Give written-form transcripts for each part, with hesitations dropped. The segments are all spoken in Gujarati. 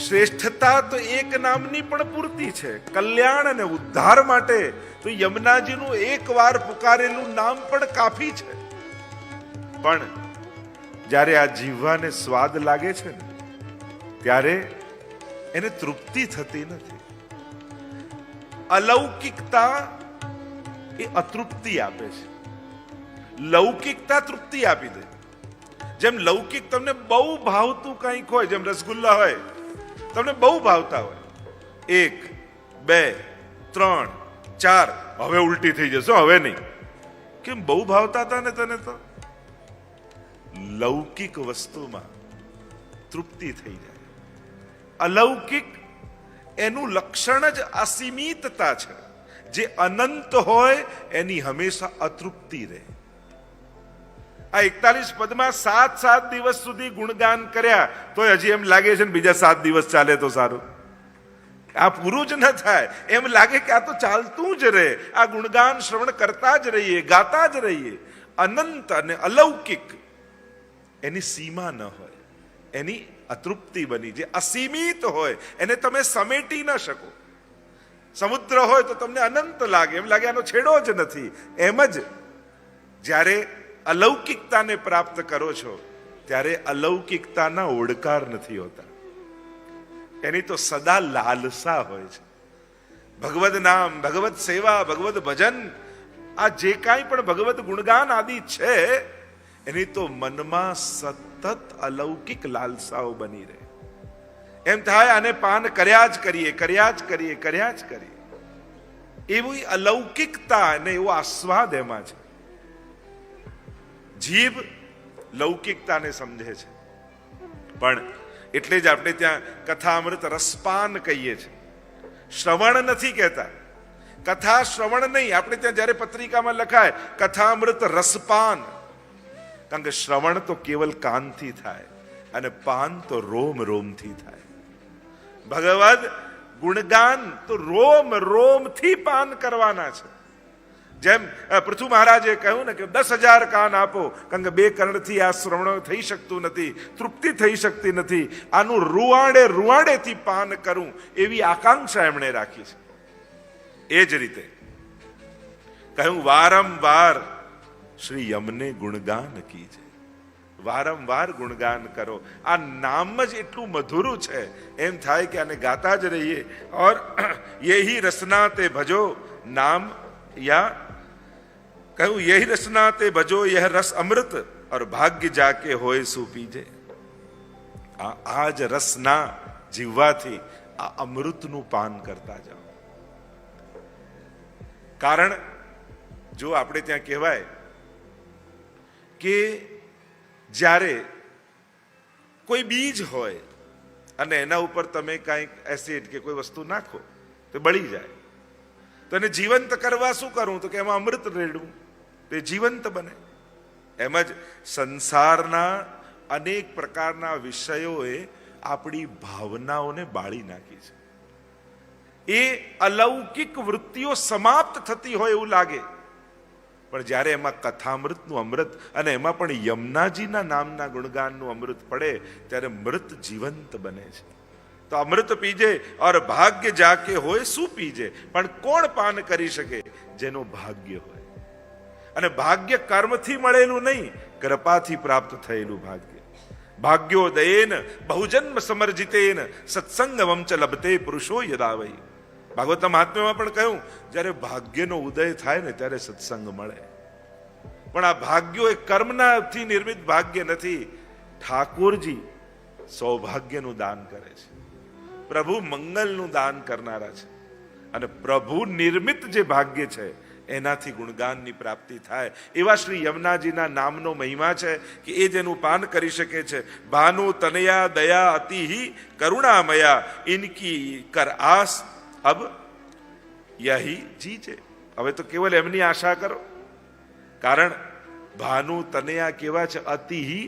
શ્રેષ્ઠતા તો એક નામની પણ પૂરતી છે. કલ્યાણ અને ઉદ્ધાર માટે તો યમુનાજીનું એકવાર પુકારેલું નામ પણ કાફી છે. પણ જ્યારે આ જીવવાને સ્વાદ લાગે છે ને, ત્યારે એને તૃપ્તિ થતી નથી. અલૌકિકતા એ અતૃપ્તિ આપે છે, લૌકિકતા તૃપ્તિ આપી દે. જેમ લૌકિક તમને બહુ ભાવતું કંઈક હોય, જેમ રસગુલ્લા હોય, તમને બહુ ભાવતા હોય, 1, 2, 3, 4, હવે ઉલટી થઈ જશે, હવે નહીં. કેમ? બહુ ભાવતા હતા ને તને. તો લૌકિક વસ્તુમાં તૃપ્તિ થઈ જાય. અલૌકિક એનું લક્ષણ જ અસીમિતતા છે. જે અનંત હોય એની હંમેશા અતૃપ્તિ રહે. આ 41 પદમાં 7 દિવસ સુધી ગુણગાન કર્યા તો હજી એમ લાગે છે ને બીજા 7 દિવસ ચાલે તો સારું. આ પૂરું જ ન થાય એમ લાગે કે આ તો ચાલતું જ રહે. આ ગુણગાન શ્રવણ કરતા જ રહીએ, ગાતા જ રહીએ. અનંત અને અલૌકિક એની સીમા ન હોય, એની અતૃપ્તિ બની. જે અસીમિત હોય એને તમે સમેટી ન શકો. સમુદ્ર હોય તો તમને અનંત લાગે, એમ લાગે આનો છેડો જ નથી. એમ જ જ્યારે અલૌકિકતાને પ્રાપ્ત કરો છો ત્યારે અલૌકિકતાના ઓડકાર નથી હોતા. એની તો સદા લાલસા હોય છે. ભગવદ નામ, ભગવત સેવા, ભગવદ ભજન, આ જે કાંઈ પણ ભગવદ ગુણગાન આદિ છે એની તો મનમાં સતત અલૌકિક લાલસાઓ બની રહે. એમ થાય આને પાન કર્યા જ કરીએ, કર્યા જ કરીએ, કર્યા જ કરીએ. એવી અલૌકિકતા અને એવો આસ્વાદ એમાં છે. જીભ લૌકિકતાને સમજે છે, પણ એટલે જ આપણે ત્યાં કથામૃત રસપાન કહીએ છીએ. શ્રવણ નથી કહેતા, કથા શ્રવણ નહીં. આપણે ત્યાં જયારે પત્રિકામાં લખાય કથામૃત રસપાન, કારણ કે શ્રવણ તો કેવલ કાનથી થાય અને પાન તો રોમ રોમથી થાય. ભગવદ ગુણગાન તો રોમ રોમથી પાન કરવાના છે. જેમ પૃથુ મહારાજે કહ્યું ને કે 10,000 કાન આપો, કારણ કે 2 કર્ણથી આ શ્રવણ થઈ શકતું નથી, તૃપ્તિ થઈ શકતી નથી. આનું રૂવાડેથી પાન કરું એવી આકાંક્ષા એમણે રાખી છે. એ જ રીતે કહ્યું વારંવાર શ્રી યમને ગુણગાન કીજે. વારંવાર ગુણગાન કરો. આ નામ જ એટલું મધુરું છે, એમ થાય કે આને ગાતા જ રહીએ. ઓર યહી રસના તે ભજો નામ, યા કહ્યું યહી રસના તે ભજો યહ રસ અમૃત और ભાગ્ય જાકે હોય સુ પીજે. આ જ રસના જીવવાથી આ અમૃતનું પાન કરતા જાઓ. કારણ જો આપણે ત્યાં કહેવાય કે જ્યારે કોઈ બીજ હોય અને એના ઉપર તમે કાંઈક એસિડ કે કોઈ વસ્તુ નાખો તો બળી જાય, તો એને જીવંત કરવા શું કરવું? તો કે એમાં અમૃત રેડવું તે જીવંત બને. એમ જ સંસારના અનેક પ્રકારના વિષયોએ આપણી ભાવનાઓને બાળી નાખી છે. એ અલૌકિક વૃત્તિઓ સમાપ્ત થતી હોય એવું લાગે, પણ જ્યારે એમાં કથામૃતનું અમૃત અને એમાં પણ યમુનાજીના નામના ગુણગાનનું અમૃત પડે ત્યારે મૃત જીવંત બને છે. તો અમૃત પીજે ઓર ભાગ્ય જાકે હોય શું પીજે. પણ કોણ પાન કરી શકે? જેનું ભાગ્ય હોય. અને ભાગ્ય કર્મથી મળેલું નહીં, કૃપાથી પ્રાપ્ત થયેલું ભાગ્ય. ભાગ્યોદયેન બહુજન્મ સમર્જિતેન સત્સંગમં ચ લભતે પુરુષો યદા વૈ. ભાગવત મહાત્મ્યમાં પણ કહ્યું જ્યારે ભાગ્યનો ઉદય થાય ને ત્યારે સત્સંગ મળે. પણ આ ભાગ્યો એ કર્મનાથી નિર્મિત ભાગ્ય નથી. ઠાકોરજી સૌભાગ્યનું દાન કરે છે, પ્રભુ મંગલનું દાન કરનારા છે. અને પ્રભુ નિર્મિત જે ભાગ્ય છે એનાથી ગુણગાનની પ્રાપ્તિ થાય. એવા શ્રી યમુનાજીના નામનો મહિમા છે કે એ જેનું પાન કરી શકે છે. ભાનુ તનયા દયા અતિહિ કરુણામયા ઇનકી કર આસ અબ યહી જીજે. હવે તો કેવલ એમની આશા કરો, કારણ ભાનુ તનયા કેવા છે? અતિહિ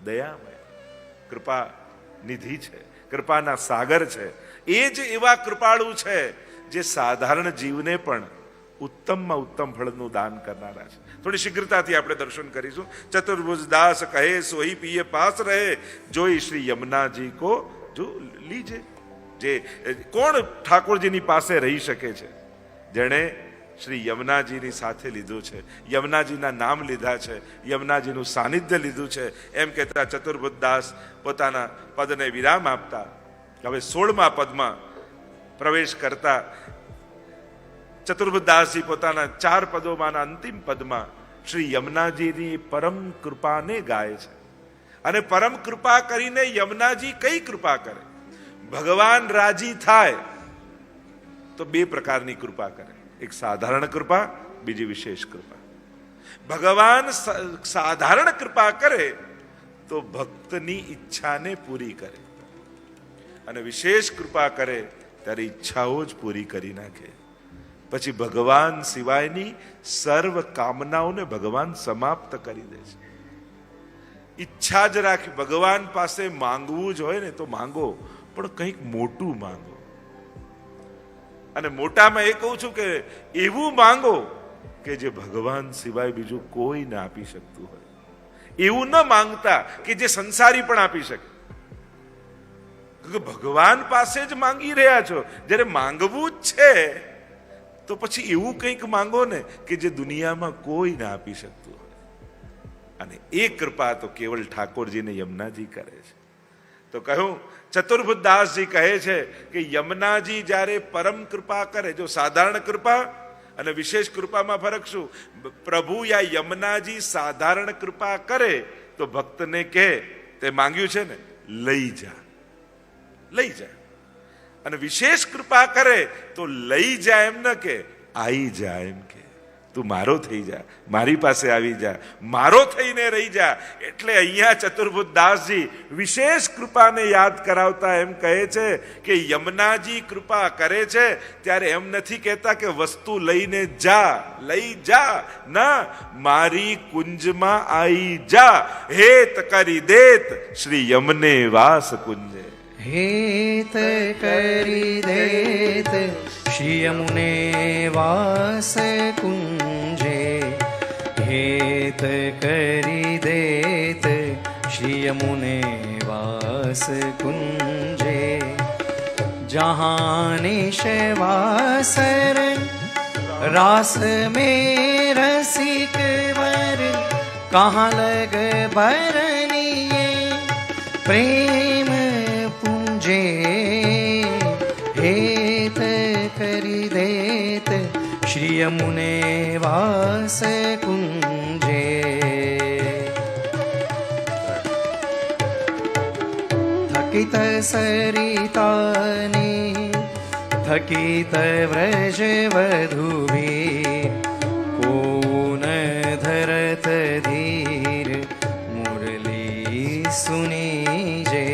દયામય, કૃપા નિધિ છે, કૃપાના સાગર છે. એ જ એવા કૃપાળુ છે જે સાધારણ જીવને પણ ઉત્તમમાં ઉત્તમ ફળનું દાન કરનારા છે. થોડી શીઘ્રતાથી આપણે દર્શન કરીશું. ચતુર્ભુજ દાસ કહે સોહી પીએ પાસ રહે, જોઈ શ્રી યમુનાજી કો જો લીજે. જે કોણ ઠાકોરજીની પાસે રહી શકે છે? જેણે શ્રી યમુનાજીની સાથે લીધું છે, યમુનાજીના નામ લીધા છે, યમુનાજીનું સાનિધ્ય લીધું છે. એમ કહેતા ચતુર્ભુજ દાસ પોતાના પદને વિરામ આપતા હવે 16મા પદમાં પ્રવેશ કરતા ચતુર્ભુજ દાસજી પોતાના 4 પદોમાંના અંતિમ પદમાં શ્રી યમુનાજીની પરમ કૃપાને ગાય છે. અને પરમ કૃપા કરીને યમુનાજી કઈ કૃપા કરે? ભગવાન રાજી થાય તો 2 પ્રકારની કૃપા કરે. એક સાધારણ કૃપા, બીજી વિશેષ કૃપા. ભગવાન સાધારણ કૃપા કરે તો ભક્તની ઈચ્છાને પૂરી કરે, અને વિશેષ કૃપા કરે ત્યારે ઈચ્છાઓ જ પૂરી કરી નાખે. પછી ભગવાન સિવાયની સર્વ કામનાઓને ભગવાન સમાપ્ત કરી દે છે. ઈચ્છા જ રાખી. ભગવાન પાસે માંગવું જ હોય ને તો માંગો, પણ કંઈક મોટું માંગો. અને મોટામાં એ કહું છું કે એવું માંગો કે જે ભગવાન સિવાય બીજું કોઈ ના આપી શકતું હોય. એવું ન માંગતા કે જે સંસારી પણ આપી શકે. ભગવાન પાસે જ માંગી રહ્યા છો, જ્યારે માંગવું જ છે તો પછી એવું કંઈક માંગો ને કે જે દુનિયામાં કોઈ ના આપી શકતું હોય. અને એ કૃપા તો કેવલ ઠાકોરજીને યમુનાજી કરે છે. તો કહ્યું ચતુર્ભુજ દાસજી કહે છે કે યમુનાજી જ્યારે પરમ કૃપા કરે, જો સાધારણ કૃપા અને વિશેષ કૃપામાં ફરક શું? પ્રભુ યા યમુનાજી સાધારણ કૃપા કરે તો ભક્તને કહે તે માંગ્યું છે ને લઈ જા, લઈ જા. અને વિશેષ કૃપા કરે તો લઈ જા એમ ન કે આવી જા એમ કે તું મારો થઈ જા, મારી પાસે આવી જા, મારો થઈને રહી જા. એટલે અહીંયા ચતુર્ભુજ દાસજી વિશેષ કૃપાને યાદ કરાવતા એમ કહે છે કે યમુનાજી કૃપા કરે છે ત્યારે એમ નથી કહેતા કે વસ્તુ લઈને જા, લઈ જા. ના, મારી કુંજમાં આવી જા, હેત કરી દેત શ્રી યમને વાસ કુંજે. હેત કરી દેત શ્રી યમુને વાસ કુંજે. હેત કરી દેત શ્રી યમુને વાસ કુંજે. જહાં નિશવાસર रास में रसिक वर कहाँ लग बरनिए प्रेम पुंजे हेत करी देत श्री यमुने वास कुंजे थकित सरितानी थकित व्रज वधुभी कौन धरत धीर मुरली सुनी जे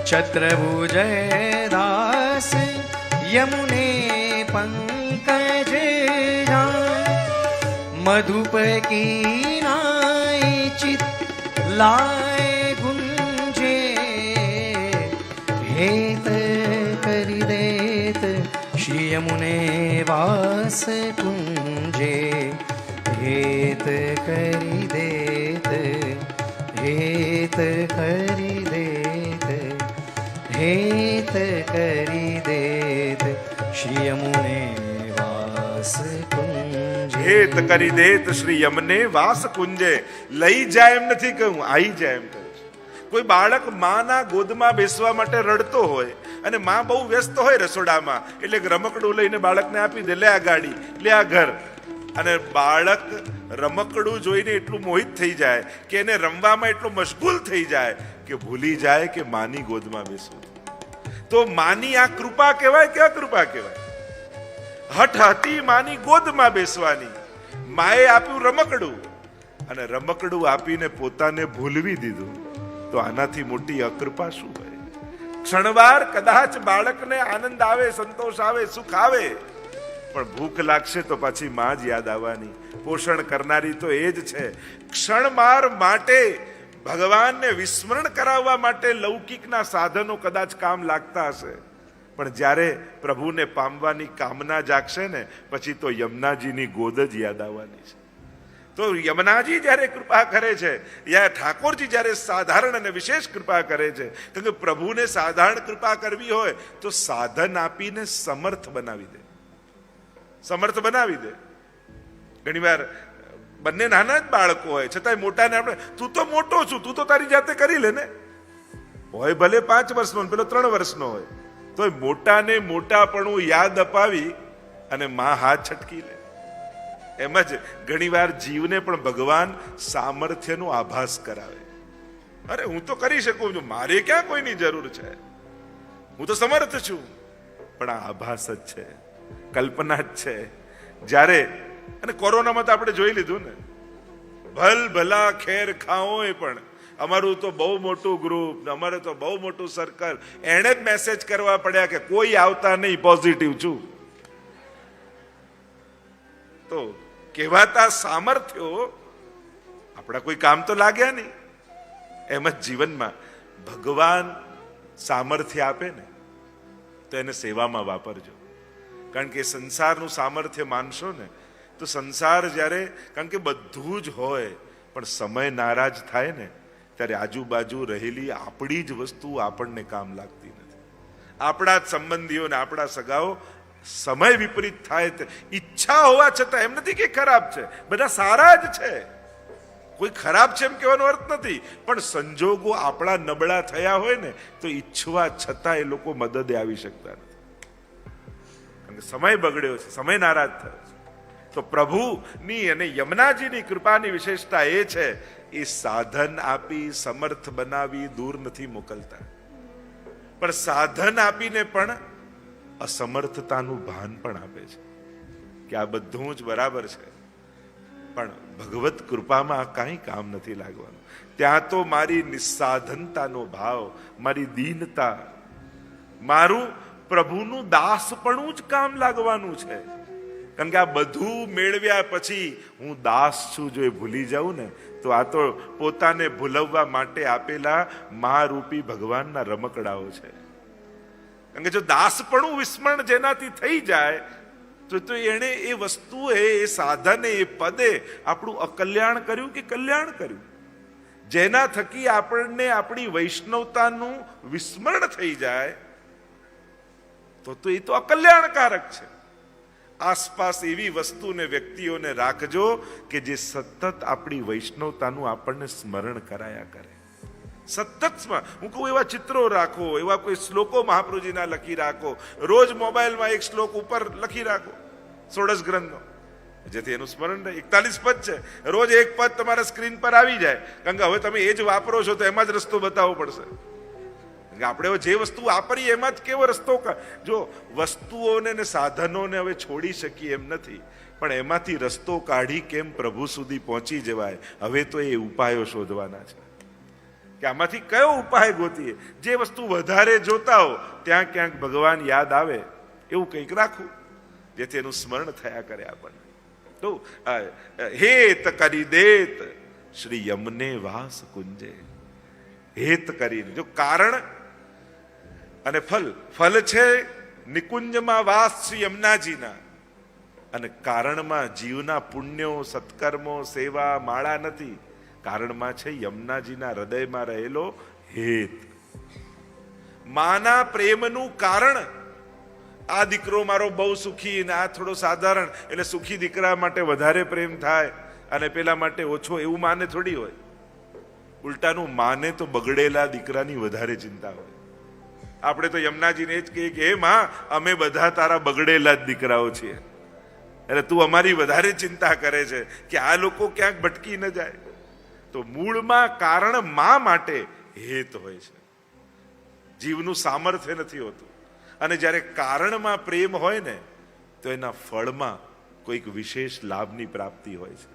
छत्रभुज दास यमुने पंकज मधुप की नाई चित लाए हेत करी देत श्री यमुने वास कुंजे हेत करी देत हेत करी देत हेत करी देत श्री यमुने वास कुंजे हेत કરી દેત શ્રી યમને વાસ કુંજે લઈ જાય એમ નથી કહું આવી જાય એમ. કોઈ બાળક માના ગોદમાં બેસવા માટે રડતો હોય અને માં બહુ વ્યસ્ત હોય રસોડામાં, એટલે રમકડું લઈને બાળકને આપી દે, લે આ ગાડી, લે આ ઘર. અને બાળક રમકડું જોઈને એટલું મોહિત થઈ જાય કે એને રમવામાં એટલો મશગુલ થઈ જાય કે ભૂલી જાય કે માની ગોદમાં બેસવું. તો માની આ કૃપા કહેવાય કે અકૃપા કહેવાય? હઠ હતી માની ગોદમાં બેસવાની, માએ આપ્યું રમકડું અને રમકડું આપીને પોતાને ભૂલવી દીધું. તો આનાથી મોટી અકૃપા શું હોય? ક્ષણવાર કદાચ બાળકને આનંદ આવે, સંતોષ આવે, સુખ આવે, પણ ભૂખ લાગશે તો પાછી માં જ યાદ આવવાની. પોષણ કરનારી તો એ જ છે. ક્ષણવાર માટે ભગવાનને વિસ્મરણ કરાવવા માટે લૌકિકના સાધનો કદાચ કામ લાગતા હશે, પણ જ્યારે પ્રભુને પામવાની કામના જાગશે ને પછી તો યમુનાજીની ગોદ જ યાદ આવવાની છે. તો યમુનાજી જ્યારે કૃપા કરે છે, યા ઠાકોરજી જ્યારે સાધારણ અને વિશેષ કૃપા કરે છે, કારણ કે પ્રભુને સાધારણ કૃપા કરવી હોય તો સાધન આપીને સમર્થ બનાવી દે, સમર્થ બનાવી દે. ઘણીવાર બંને નાના જ બાળકો હોય છતાંય મોટાને આપણે તું તો મોટો છું, તું તો તારી જાતે કરી લે ને, હોય ભલે 5 વર્ષનો પેલો 3 વર્ષનો હોય, તો મોટાને મોટાપણું યાદ અપાવી અને માં હાથ છટકી લે. એમ જ ઘણીવાર જીવને પણ ભગવાન સામર્થ્યનો આભાસ કરાવે. અરે હું તો કરી શકું છું, મારે ક્યાં કોઈની જરૂર છે, હું તો સમર્થ છું. પણ આ આભાસ જ છે, કલ્પના જ છે. જ્યારે અને કોરોનામાં તો આપણે જોઈ લીધું ને, ભલ ભલા ખેર ખાઓ પણ અમારું તો બહુ મોટું ગ્રુપ, અમારે તો બહુ મોટું સર્કલ, એણે જ મેસેજ કરવા પડ્યા કે કોઈ આવતા નહીં, પોઝિટિવ છું. તો કહેવાતા સામર્થ્યો આપણા કોઈ કામ તો લાગ્યા નહીં. એમ જ જીવનમાં ભગવાન સામર્થ્ય આપે ને તો એને સેવામાં વાપરજો. કારણ કે સંસારનું સામર્થ્ય માનશો ને તો સંસાર જ્યારે, કારણ કે બધું જ હોય પણ સમય નારાજ થાય ને ત્યારે આજુબાજુ રહેલી આપણી જ વસ્તુ આપણને કામ લાગતી નથી. આપણા જ સંબંધીઓને આપણા સગાઓ સમય વિપરીત થાય, ઈચ્છા હોવા છતાં, એમ નથી કે ખરાબ છે, બધા સારા જ છે, કોઈ ખરાબ છે એમ કહેવાનો અર્થ નથી, પણ સંજોગો આપણા નબળા થયા હોય ને તો ઈચ્છવા છતાં એ લોકો મદદે આવી શકતા નથી, કારણ કે સમય બગડ્યો છે, સમય નારાજ થયો છે. તો પ્રભુની અને યમુનાજીની કૃપાની વિશેષતા એ છે, એ સાધન આપી સમર્થ બનાવી દૂર નથી મોકલતા, પણ સાધન આપીને પણ અસમર્થતાનું ભાન પણ આપે છે કે આ બધું જ બરાબર છે, પણ ભગવત કૃપામાં આ કાંઈ કામ નથી લાગવાનું. ત્યાં તો મારી નિસ્સાધનતાનો ભાવ, મારી દીનતા, મારું પ્રભુનું દાસપણું જ કામ લાગવાનું છે. કારણ કે આ બધું મેળવ્યા પછી હું દાસ છું જો એ ભૂલી જાઉં ને તો આ તો પોતાને ભૂલવવા માટે આપેલા મા રૂપી ભગવાનના રમકડાઓ છે. કારણ કે જો દાસપણું વિસ્મરણ જેનાથી થઈ જાય તો એને એ વસ્તુએ, એ સાધને, એ પદે આપણું અકલ્યાણ કર્યું કે કલ્યાણ કર્યું? જેના થકી આપણને આપણી વૈષ્ણવતાનું વિસ્મરણ થઈ જાય તો એ તો અકલ્યાણકારક છે. આસપાસ એવી વસ્તુને, વ્યક્તિઓને રાખજો કે જે સતત આપણી વૈષ્ણવતાનું આપણને સ્મરણ કરાયા કરે. સતત હું કહું એવા ચિત્રો રાખો, એવા કોઈ શ્લોકો મહાપ્રભુજીના લખી રાખો, રોજ મોબાઈલમાં એક શ્લોક ઉપર લખી રાખો ષોડશ ગ્રંથનો, જેથી એનું સ્મરણ રહે. 41 પદ છે, રોજ એક પદ તમારા સ્ક્રીન પર આવી જાય, કારણ કે હવે તમે એ જ વાપરો છો તો એમાં જ રસ્તો બતાવવો પડશે. આપણે જે વસ્તુ વાપરીએ એમાં જ કેવો રસ્તો, જો વસ્તુઓને ને સાધનોને હવે છોડી શકીએ એમ નથી, પણ એમાંથી રસ્તો કાઢી કેમ પ્રભુ સુધી પહોંચી જવાય, હવે તો એ ઉપાયો શોધવાના છે કે આમાંથી કયો ઉપાય ગોતીએ. જે વસ્તુ વધારે જોતા હો ત્યાં ક્યાંક ભગવાન યાદ આવે એવું કંઈક રાખવું, જેથી એનું સ્મરણ થયા કરે આપણને. તો હેત કરી દેત શ્રી યમને વાસ કુંજે. હેત કરીને, જો કારણ અને ફલ છે નિકુંજમાં વાસ શ્રી યમુનાજીના, અને કારણમાં જીવના પુણ્યો, સત્કર્મો, સેવા, માળા નથી. કારણમાં છે યમુનાજીના હૃદયમાં રહેલો હેત. માના પ્રેમનું કારણ, આ દીકરો મારો બહુ સુખી ને આ થોડો સાધારણ, એટલે સુખી દીકરા માટે વધારે પ્રેમ થાય અને પેલા માટે ઓછો, એવું માને થોડી હોય. ઉલટાનું માને તો બગડેલા દીકરાની વધારે ચિંતા હોય. આપણે તો યમુનાજીને જ કહીએ કે હે માં, અમે બધા તારા બગડેલા જ દીકરાઓ છીએ, એટલે તું અમારી વધારે ચિંતા કરે છે કે આ લોકો ક્યાંક ભટકી ન જાય. તો મૂળમાં કારણ માં માટે હેત હોય છે, જીવનું સામર્થ્ય નથી હોતું. અને જ્યારે કારણમાં પ્રેમ હોય ને તો એના ફળમાં કોઈક વિશેષ લાભની પ્રાપ્તિ હોય છે.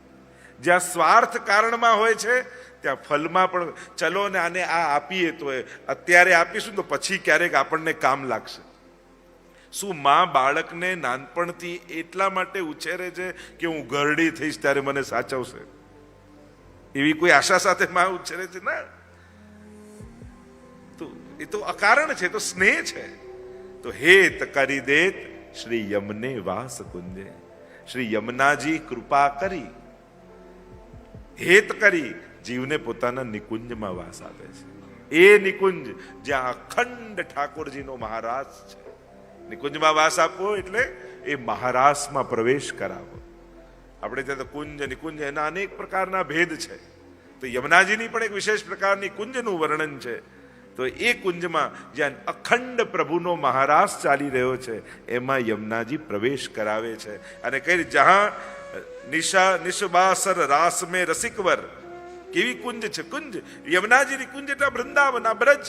જ્યાં સ્વાર્થ કારણમાં હોય છે ત્યાં ફલમાં પણ, ચલો ને આને આ આપીએ તો અત્યારે આપીશું તો પછી ક્યારેક આપણને કામ લાગશે. શું માં બાળકને નાનપણથી એટલા માટે ઉછેરે છે કે હું ઘરડી થઈશ ત્યારે મને સાચવશે, એવી કોઈ આશા સાથે માં ઉછેરે છે? ના, તો એ તો અકારણ છે, તો સ્નેહ છે. તો હેત કરી દેત શ્રી યમને વાસ કુંજે. શ્રી યમુનાજી કૃપા કરી, હેત કરી જીવને પોતાના નિકુંજમાં વાસ આપે છે. એ નિકુંજ જ્યાં અખંડ ઠાકોરજીનો મહારાજ છે. નિકુંજમાં વાસ આપવો એટલે એ મહારાસમાં પ્રવેશ કરાવો. આપણે ત્યાં તો કુંજ નિકુંજ એના અનેક પ્રકારના ભેદ છે. તો યમુનાજીની પણ એક વિશેષ પ્રકારની કુંજનું વર્ણન છે. તો એ કુંજમાં જ્યાં અખંડ પ્રભુનો મહારાસ ચાલી રહ્યો છે એમાં યમુનાજી પ્રવેશ કરાવે છે. અને કઈ જહાં નિશબાસર રાસ મે રસિકવર, કેવી કુંજ છે કુંજ. યમુનાજીની કુંજ એટલે વૃંદાવન, આ બ્રજ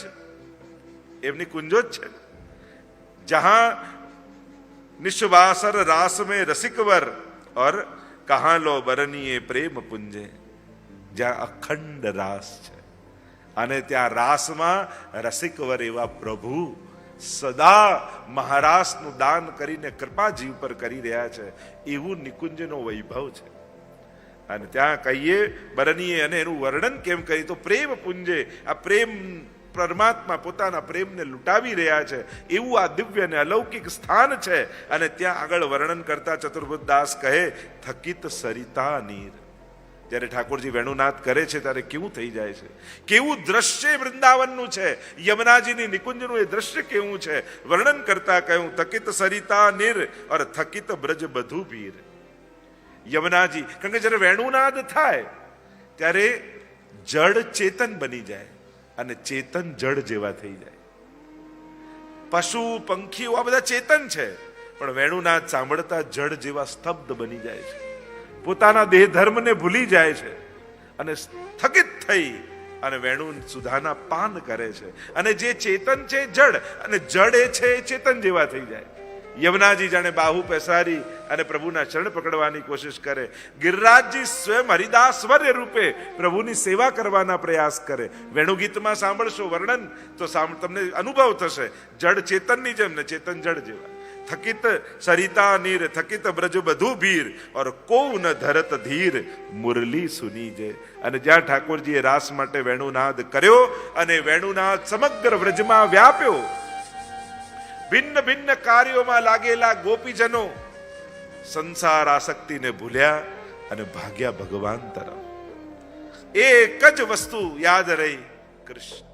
એમની કુંજો જ છે. જહાં નિશબાસર રાસ મે રસિકવર और कहां लो बरनीए प्रेम पुंजे, જ્યાં અખંડ રાસ છે અને ત્યાં રાસમાં રસિકવર એવા પ્રભુ સદા મહારાસનું દાન કરીને કૃપા જીવ પર કરી રહ્યા છે. એવું નિકુંજનો વૈભવ છે. અને ત્યાં કહીએ બરનીએ, અને એનું વર્ણન કેમ કરી તો પ્રેમ પુંજે, આ પ્રેમ પરમાત્મા પોતાના પ્રેમને લૂંટાવી રહ્યા છે એવું આ દિવ્ય અને અલૌકિક સ્થાન છે. અને ત્યાં આગળ વર્ણન કરતા ચતુર્બુદ્ધદાસ કહે થકિત સરિતા નીર. જ્યારે ઠાકોરજી વેણુનાદ કરે છે ત્યારે કેવું થઈ જાય છે, કેવું દ્રશ્ય વૃંદાવનનું છે, યમુનાજીની નિકુંજનું એ દ્રશ્ય કેવું છે. વર્ણન કરતા કહ્યું થકિત સરિતા નીર और થકિત બ્રજ બધું ભીર. યમુનાજી, કારણ કે જ્યારે વેણુનાદ થાય ત્યારે જળ ચેતન બની જાય અને ચેતન જળ જેવા થઈ જાય. પશુ પંખીઓ આ બધા ચેતન છે, પણ વેણુનાદ સાંભળતા જળ જેવા સ્તબ્ધ બની જાય છે. પોતાના દેહ ધર્મને ભૂલી જાય છે અને સ્થગિત થઈ અને વેણુ સુધાના પાન કરે છે. અને જે ચેતન છે જળ, અને જળ એ છે એ ચેતન જેવા થઈ જાય. યમુનાજી જાણે બાહુ પેસારી અને પ્રભુના ચરણ પકડવાની કોશિશ કરે. ગિરિરાજજી સ્વયં હરિદાસવર્ય રૂપે પ્રભુની સેવા કરવાના પ્રયાસ કરે. વેણુગીતમાં સાંભળશો વર્ણન તો તમને અનુભવ થશે જળ ચેતનની જેમ ને ચેતન જળ જેવા. થકિત સરિતા નીર થકિત બ્રજ બધું ભીર और को ન ધરત ધીર મુરલી સુની જે. અને જ્યાં ઠાકોરજીએ રાસ માટે વેણુનાદ કર્યો અને વેણુનાદ સમગ્ર વ્રજમાં વ્યાપ્યો, ભિન્ન ભિન્ન કાર્યોમાં લાગેલા ગોપીજનો સંસાર આસક્તિને ભૂલ્યા અને ભાગ્યા ભગવાન તરફ. એક જ વસ્તુ યાદ રહી, કૃષ્ણ.